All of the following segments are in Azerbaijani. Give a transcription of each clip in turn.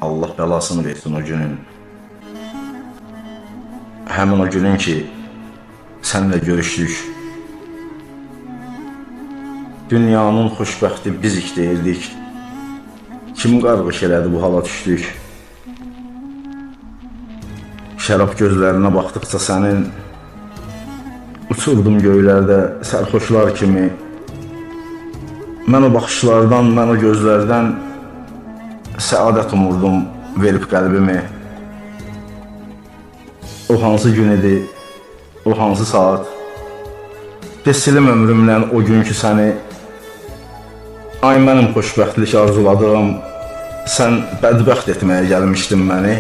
Allah belasını versin o günün. Həmin o günün ki, sənlə görüşdük. Dünyanın xoşbəxti bizik deyirdik. Kim qarğış elədi bu hala düşdük? Şərab gözlərinə baxdıqca sənin, uçurdum göylərdə sərxoşlar kimi. Mən o baxışlardan, mən o gözlərdən səadət umurdum verib qəlbimi. O hansı gün idi, o hansı saat? Kesilim ömrümdən o gün ki səni, ay mənim xoşbəxtlik arzuladığım, sən bədbəxt etməyə gəlmişdin məni.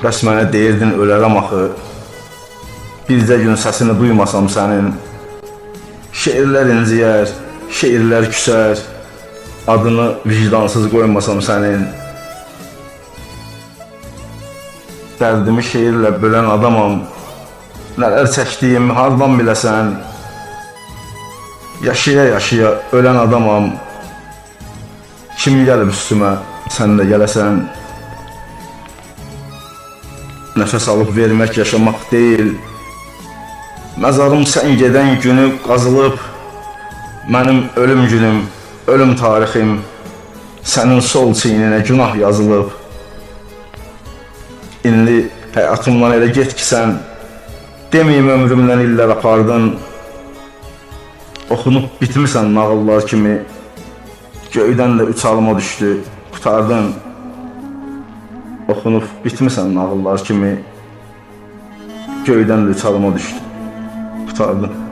Bəs mənə deyirdin ölərəm axı, bircə gün səsini duymasam sənin. Şeirlər inciyər, şeirlər küsər, adını vicdansız qoymasam sənin. Dərdimi şeirlə bölən adamam, nələr çəkdiyimi hardan biləsən? Yaşaya-yaşaya ölən adamam, kim gəlib üstümə, sən də gələsən? Nəfəs alıb vermək yaşamaq deyil, məzarım sən gedən günü qazılıb, mənim ölüm günüm, ölüm tarixim, sənin sol çiyninə günah yazılıb. İndi həyatımdan elə get ki sən, deməyim ömrümdən illər apardın. Oxunub bitmisən nağıllar kimi, göydən də üç alıma düşdü, qutardın. Oxunub bitmisən nağıllar kimi, göydən də üç alıma düşdü, qutardın.